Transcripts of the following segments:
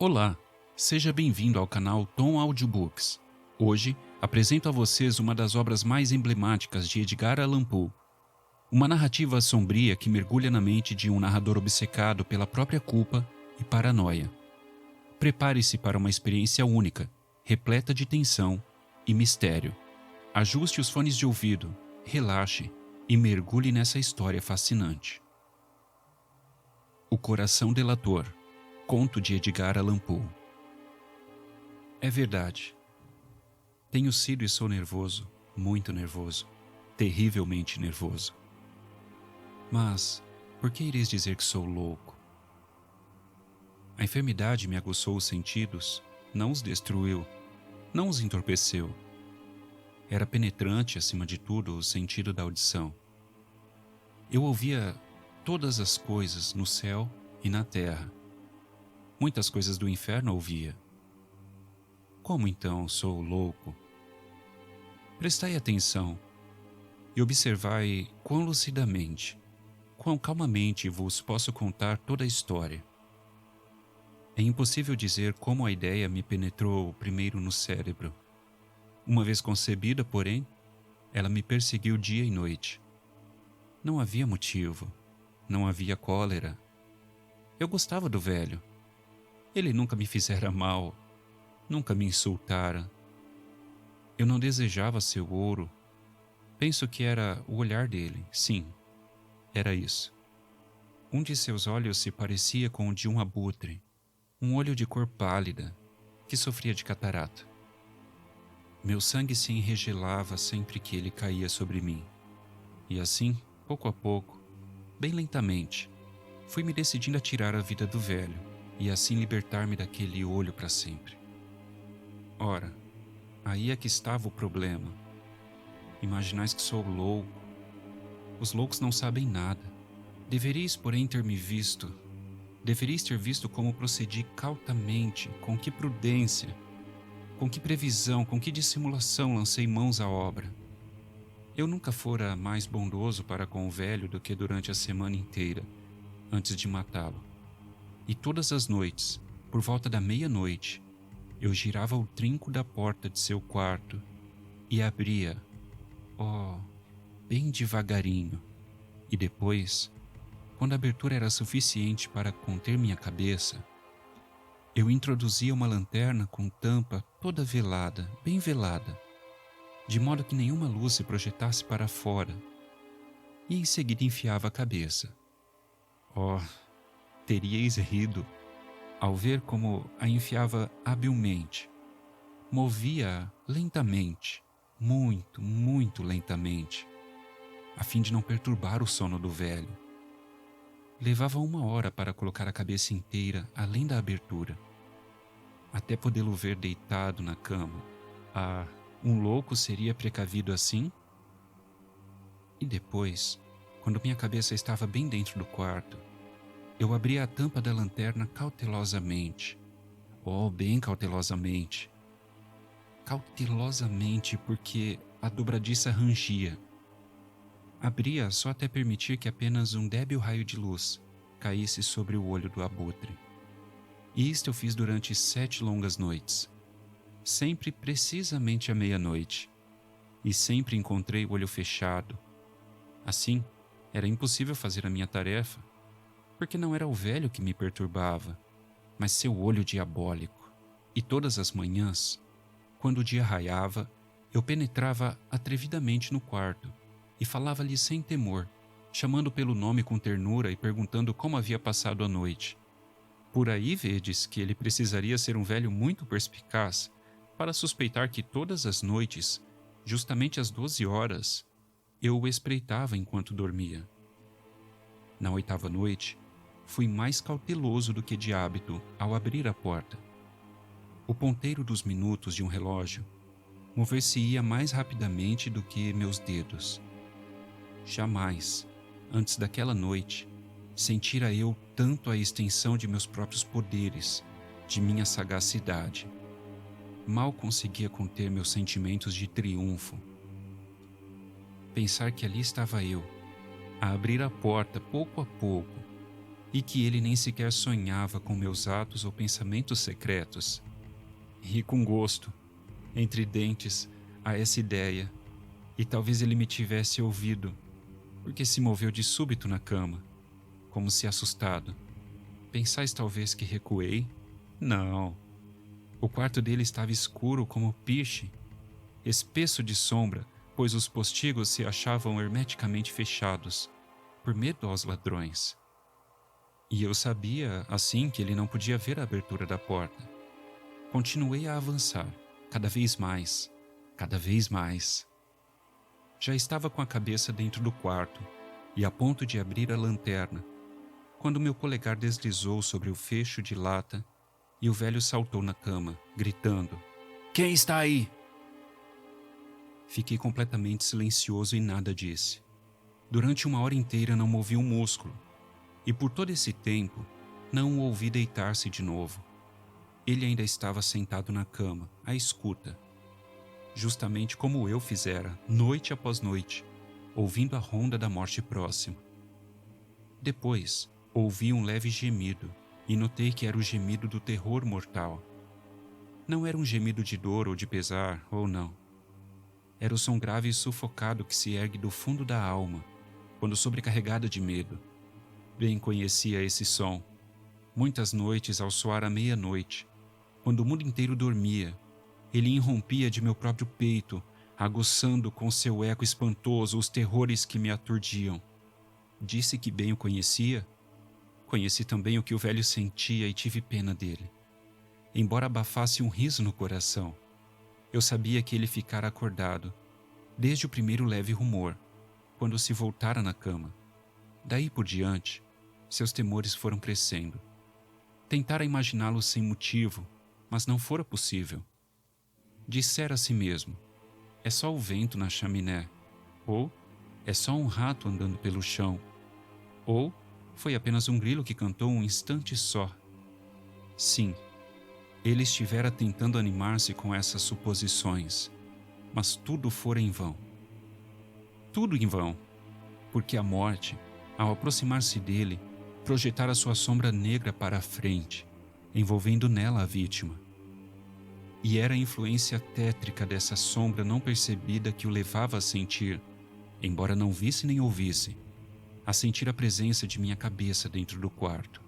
Olá, seja bem-vindo ao canal Tom Audiobooks. Hoje apresento a vocês uma das obras mais emblemáticas de Edgar Allan Poe. Uma narrativa sombria que mergulha na mente de um narrador obcecado pela própria culpa e paranoia. Prepare-se para uma experiência única, repleta de tensão e mistério. Ajuste os fones de ouvido, relaxe e mergulhe nessa história fascinante. O Coração Delator, conto de Edgar Allan Poe. É verdade. Tenho sido e sou nervoso, muito nervoso, terrivelmente nervoso. Mas, por que ireis dizer que sou louco? A enfermidade me aguçou os sentidos, não os destruiu, não os entorpeceu. Era penetrante, acima de tudo, o sentido da audição. Eu ouvia todas as coisas no céu e na terra. Muitas coisas do inferno ouvia. Como então sou louco? Prestai atenção e observai quão lucidamente, quão calmamente vos posso contar toda a história. É impossível dizer como a ideia me penetrou primeiro no cérebro. Uma vez concebida, porém, ela me perseguiu dia e noite. Não havia motivo, não havia cólera. Eu gostava do velho. Ele nunca me fizera mal, nunca me insultara. Eu não desejava seu ouro. Penso que era o olhar dele, sim, era isso. Um de seus olhos se parecia com o de um abutre, um olho de cor pálida, que sofria de catarata. Meu sangue se enregelava sempre que ele caía sobre mim. E assim, pouco a pouco, bem lentamente, fui me decidindo a tirar a vida do velho e assim libertar-me daquele olho para sempre. Ora, aí é que estava o problema. Imaginais que sou louco. Os loucos não sabem nada. Deveríeis, porém, ter me visto. Deveríeis ter visto como procedi cautamente, com que prudência, com que previsão, com que dissimulação lancei mãos à obra. Eu nunca fora mais bondoso para com o velho do que durante a semana inteira, antes de matá-lo. E todas as noites, por volta da meia-noite, eu girava o trinco da porta de seu quarto e abria, bem devagarinho. E depois, quando a abertura era suficiente para conter minha cabeça, eu introduzia uma lanterna com tampa toda velada, bem velada, de modo que nenhuma luz se projetasse para fora, e em seguida enfiava a cabeça. Teríeis rido ao ver como a enfiava habilmente. Movia-a lentamente, muito, muito lentamente, a fim de não perturbar o sono do velho. Levava 1 hora para colocar a cabeça inteira além da abertura, até podê-lo ver deitado na cama. Um louco seria precavido assim? E depois, quando minha cabeça estava bem dentro do quarto, eu abria a tampa da lanterna cautelosamente. Bem cautelosamente. Cautelosamente, porque a dobradiça rangia. Abria só até permitir que apenas um débil raio de luz caísse sobre o olho do abutre. E isto eu fiz durante 7 longas noites. Sempre precisamente à meia-noite. E sempre encontrei o olho fechado. Assim, era impossível fazer a minha tarefa, porque não era o velho que me perturbava, mas seu olho diabólico. E todas as manhãs, quando o dia raiava, eu penetrava atrevidamente no quarto e falava-lhe sem temor, chamando pelo nome com ternura e perguntando como havia passado a noite. Por aí vedes que ele precisaria ser um velho muito perspicaz para suspeitar que todas as noites, justamente às 12 horas, eu o espreitava enquanto dormia. Na 8ª noite, fui mais cauteloso do que de hábito ao abrir a porta. O ponteiro dos minutos de um relógio mover-se-ia mais rapidamente do que meus dedos. Jamais, antes daquela noite, sentira eu tanto a extensão de meus próprios poderes, de minha sagacidade. Mal conseguia conter meus sentimentos de triunfo. Pensar que ali estava eu, a abrir a porta pouco a pouco, e que ele nem sequer sonhava com meus atos ou pensamentos secretos. Ri com gosto, entre dentes, a essa ideia, e talvez ele me tivesse ouvido, porque se moveu de súbito na cama, como se assustado. Pensais talvez que recuei? Não. O quarto dele estava escuro como piche, espesso de sombra, pois os postigos se achavam hermeticamente fechados, por medo aos ladrões. E eu sabia, assim, que ele não podia ver a abertura da porta. Continuei a avançar, cada vez mais, cada vez mais. Já estava com a cabeça dentro do quarto e a ponto de abrir a lanterna, quando meu polegar deslizou sobre o fecho de lata e o velho saltou na cama, gritando: "Quem está aí?" Fiquei completamente silencioso e nada disse. Durante uma hora inteira não movi um músculo, e por todo esse tempo não o ouvi deitar-se de novo. Ele ainda estava sentado na cama, à escuta, justamente como eu fizera, noite após noite, ouvindo a ronda da morte próxima. Depois, ouvi um leve gemido, e notei que era o gemido do terror mortal. Não era um gemido de dor ou de pesar, ou não. Era o som grave e sufocado que se ergue do fundo da alma, quando sobrecarregada de medo. Bem conhecia esse som. Muitas noites, ao soar à meia-noite, quando o mundo inteiro dormia, ele irrompia de meu próprio peito, aguçando com seu eco espantoso os terrores que me aturdiam. Disse que bem o conhecia. Conheci também o que o velho sentia e tive pena dele. Embora abafasse um riso no coração, eu sabia que ele ficara acordado, desde o primeiro leve rumor, quando se voltara na cama. Daí por diante, seus temores foram crescendo. Tentara imaginá-lo sem motivo, mas não fora possível. Dissera a si mesmo: é só o vento na chaminé, ou é só um rato andando pelo chão, ou foi apenas um grilo que cantou um instante só. Sim, ele estivera tentando animar-se com essas suposições, mas tudo fora em vão. Tudo em vão, porque a morte, ao aproximar-se dele, projetara sua sombra negra para a frente, envolvendo nela a vítima. E era a influência tétrica dessa sombra não percebida que o levava a sentir, embora não visse nem ouvisse, a sentir a presença de minha cabeça dentro do quarto.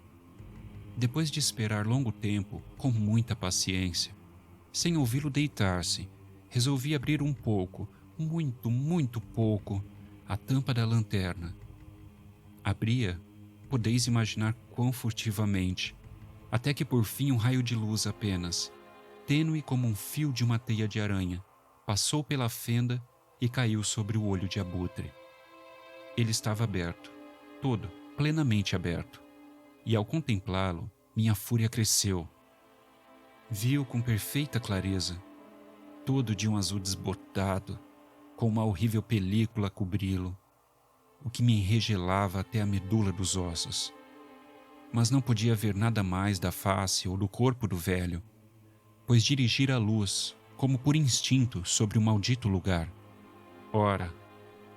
Depois de esperar longo tempo, com muita paciência, sem ouvi-lo deitar-se, resolvi abrir um pouco, muito pouco, a tampa da lanterna. Abria, podeis imaginar quão furtivamente, até que por fim um raio de luz apenas, tênue como um fio de uma teia de aranha, passou pela fenda e caiu sobre o olho de abutre. Ele estava aberto, todo, plenamente aberto, e ao contemplá-lo, minha fúria cresceu. Vi-o com perfeita clareza, todo de um azul desbotado, com uma horrível película a cobri-lo, o que me enregelava até a medula dos ossos. Mas não podia ver nada mais da face ou do corpo do velho, pois dirigira a luz, como por instinto, sobre o maldito lugar. Ora,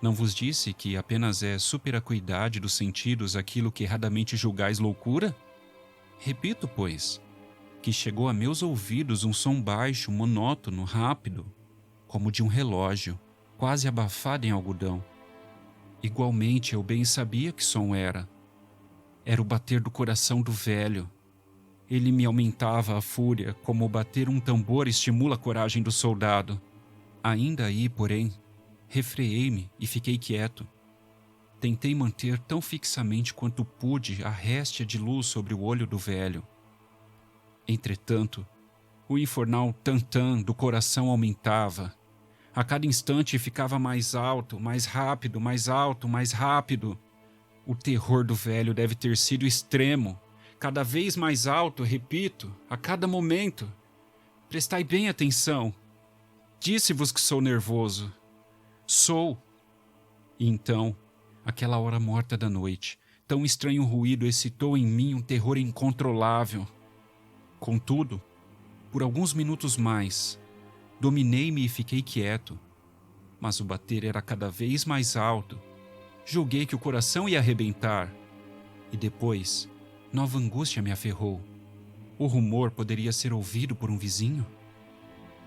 não vos disse que apenas é superacuidade dos sentidos aquilo que erradamente julgais loucura? Repito, pois, que chegou a meus ouvidos um som baixo, monótono, rápido, como de um relógio, quase abafado em algodão. Igualmente eu bem sabia que som era. Era o bater do coração do velho. Ele me aumentava a fúria, como o bater um tambor estimula a coragem do soldado. Ainda aí, porém, refreei-me e fiquei quieto. Tentei manter tão fixamente quanto pude a réstia de luz sobre o olho do velho. Entretanto, o infernal tantã do coração aumentava. A cada instante ficava mais alto, mais rápido, mais alto, mais rápido. O terror do velho deve ter sido extremo. Cada vez mais alto, repito, a cada momento. Prestai bem atenção. Disse-vos que sou nervoso. Sou. E então, aquela hora morta da noite, tão estranho ruído excitou em mim um terror incontrolável. Contudo, por alguns minutos mais, dominei-me e fiquei quieto. Mas o bater era cada vez mais alto. Julguei que o coração ia arrebentar. E depois, Nova angústia me aferrou. O rumor poderia ser ouvido por um vizinho?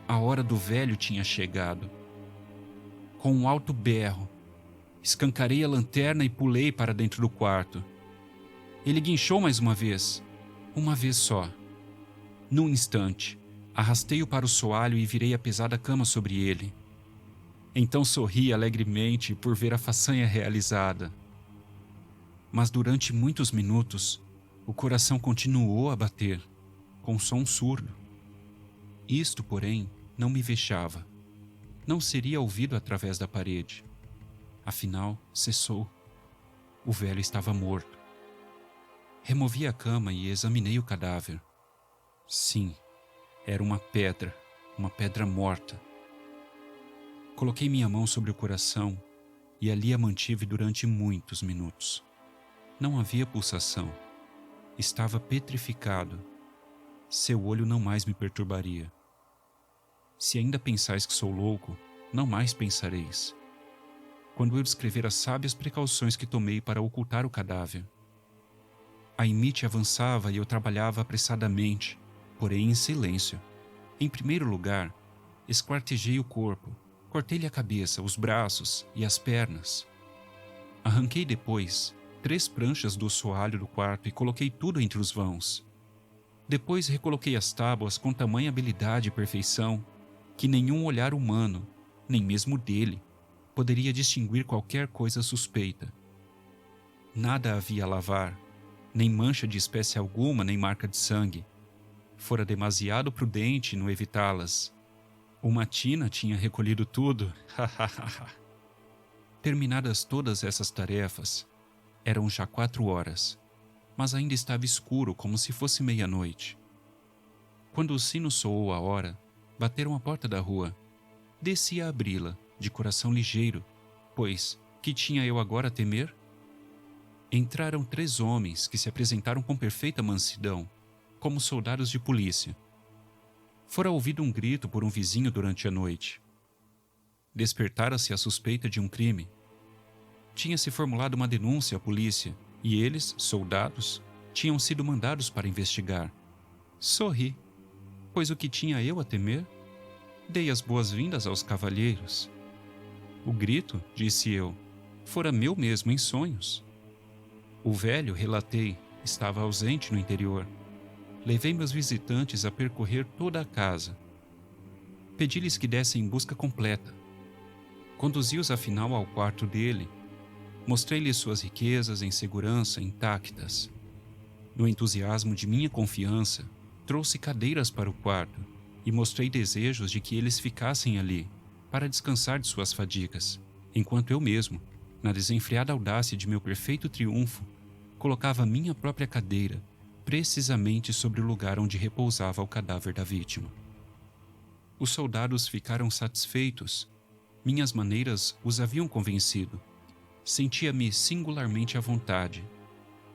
A hora do velho tinha chegado. Com um alto berro, escancarei a lanterna e pulei para dentro do quarto. Ele guinchou mais uma vez só. Num instante, arrastei-o para o soalho e virei a pesada cama sobre ele. Então sorri alegremente por ver a façanha realizada. Mas durante muitos minutos, o coração continuou a bater, com som surdo. Isto, porém, não me vexava. Não seria ouvido através da parede. Afinal, cessou. O velho estava morto. Removi a cama e examinei o cadáver. Sim, era uma pedra morta. Coloquei minha mão sobre o coração e ali a mantive durante muitos minutos. Não havia pulsação. Estava petrificado. Seu olho não mais me perturbaria. Se ainda pensais que sou louco, não mais pensareis. Quando eu descrever as sábias precauções que tomei para ocultar o cadáver. A imite avançava e eu trabalhava apressadamente, porém em silêncio. Em primeiro lugar, esquartejei o corpo, cortei-lhe a cabeça, os braços e as pernas. Arranquei depois 3 pranchas do soalho do quarto e coloquei tudo entre os vãos. Depois recoloquei as tábuas com tamanha habilidade e perfeição que nenhum olhar humano, nem mesmo dele, poderia distinguir qualquer coisa suspeita. Nada havia a lavar, nem mancha de espécie alguma, nem marca de sangue. Fora demasiado prudente no evitá-las. Uma tina tinha recolhido tudo. Terminadas todas essas tarefas, eram já 4 horas, mas ainda estava escuro como se fosse meia-noite. Quando o sino soou a hora, bateram à porta da rua. Desci a abri-la, de coração ligeiro, pois, que tinha eu agora a temer? Entraram 3 homens que se apresentaram com perfeita mansidão, como soldados de polícia. Fora ouvido um grito por um vizinho durante a noite. Despertara-se a suspeita de um crime. Tinha-se formulado uma denúncia à polícia, e eles, soldados, tinham sido mandados para investigar. Sorri, pois o que tinha eu a temer? Dei as boas-vindas aos cavalheiros. O grito, disse eu, fora meu mesmo em sonhos. O velho, relatei, estava ausente no interior. Levei meus visitantes a percorrer toda a casa. Pedi-lhes que dessem busca completa. Conduzi-os afinal ao quarto dele. Mostrei-lhes suas riquezas em segurança intactas. No entusiasmo de minha confiança, trouxe cadeiras para o quarto e mostrei desejos de que eles ficassem ali, para descansar de suas fadigas, enquanto eu mesmo, na desenfreada audácia de meu perfeito triunfo, colocava minha própria cadeira precisamente sobre o lugar onde repousava o cadáver da vítima. Os soldados ficaram satisfeitos. Minhas maneiras os haviam convencido. Sentia-me singularmente à vontade.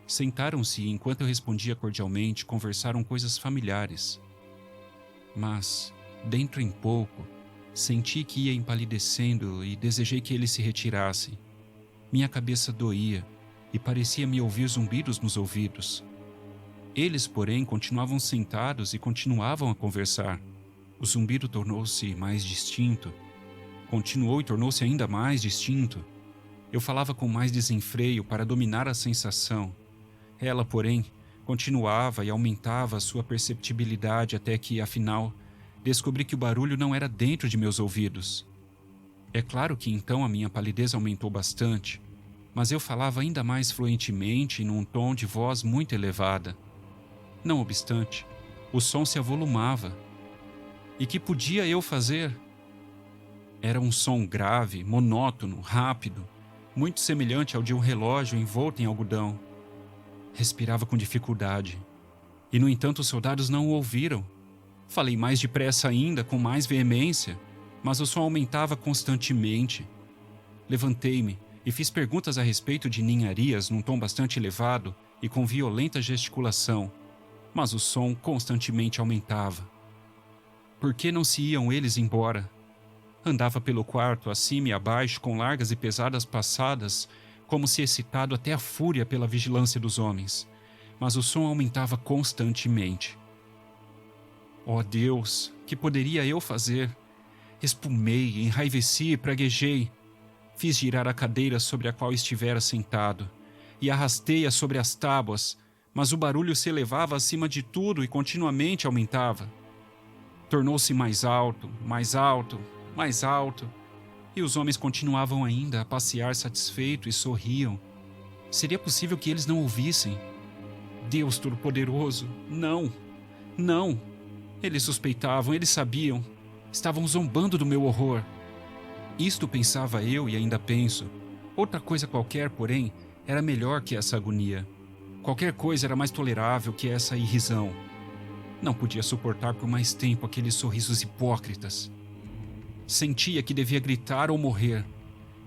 Sentaram-se e, enquanto eu respondia cordialmente, conversaram coisas familiares. Mas, dentro em pouco, senti que ia empalidecendo e desejei que ele se retirasse. Minha cabeça doía e parecia-me ouvir zumbidos nos ouvidos. Eles, porém, continuavam sentados e continuavam a conversar. O zumbido tornou-se mais distinto. Continuou e tornou-se ainda mais distinto. Eu falava com mais desenfreio para dominar a sensação. Ela, porém, continuava e aumentava a sua perceptibilidade até que, afinal, descobri que o barulho não era dentro de meus ouvidos. É claro que então a minha palidez aumentou bastante, mas eu falava ainda mais fluentemente e num tom de voz muito elevada. Não obstante, o som se avolumava. E que podia eu fazer? Era um som grave, monótono, rápido, muito semelhante ao de um relógio envolto em algodão. Respirava com dificuldade. E, no entanto, os soldados não o ouviram. Falei mais depressa ainda, com mais veemência, mas o som aumentava constantemente. Levantei-me e fiz perguntas a respeito de ninharias num tom bastante elevado e com violenta gesticulação, mas o som constantemente aumentava. Por que não se iam eles embora? Andava pelo quarto, acima e abaixo, com largas e pesadas passadas, como se excitado até a fúria pela vigilância dos homens. mas o som aumentava constantemente. Oh Deus, que poderia eu fazer? Espumei, enraiveci e praguejei. Fiz girar a cadeira sobre a qual estivera sentado e arrastei-a sobre as tábuas, mas o barulho se elevava acima de tudo e continuamente aumentava. Tornou-se mais alto, mais alto, mais alto, e os homens continuavam ainda a passear satisfeitos e sorriam. Seria possível que eles não ouvissem? Deus Todo-Poderoso, não, não! Eles suspeitavam, eles sabiam, estavam zombando do meu horror. Isto pensava eu e ainda penso. Outra coisa qualquer, porém, era melhor que essa agonia. Qualquer coisa era mais tolerável que essa irrisão. Não podia suportar por mais tempo aqueles sorrisos hipócritas. Sentia que devia gritar ou morrer.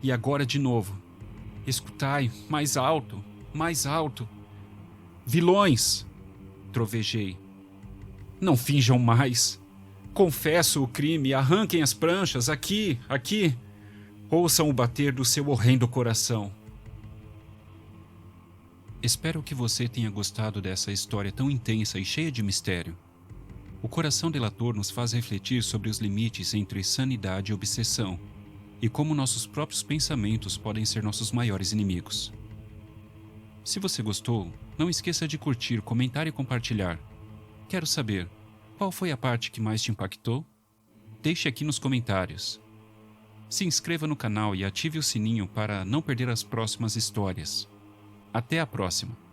E agora de novo. Escutai, mais alto, mais alto. Vilões! Trovejei. Não finjam mais. Confesso o crime, arranquem as pranchas, aqui, aqui. Ouçam o bater do seu horrendo coração. Espero que você tenha gostado dessa história tão intensa e cheia de mistério. O Coração Delator nos faz refletir sobre os limites entre sanidade e obsessão, e como nossos próprios pensamentos podem ser nossos maiores inimigos. Se você gostou, não esqueça de curtir, comentar e compartilhar. Quero saber, qual foi a parte que mais te impactou? Deixe aqui nos comentários. Se inscreva no canal e ative o sininho para não perder as próximas histórias. Até a próxima!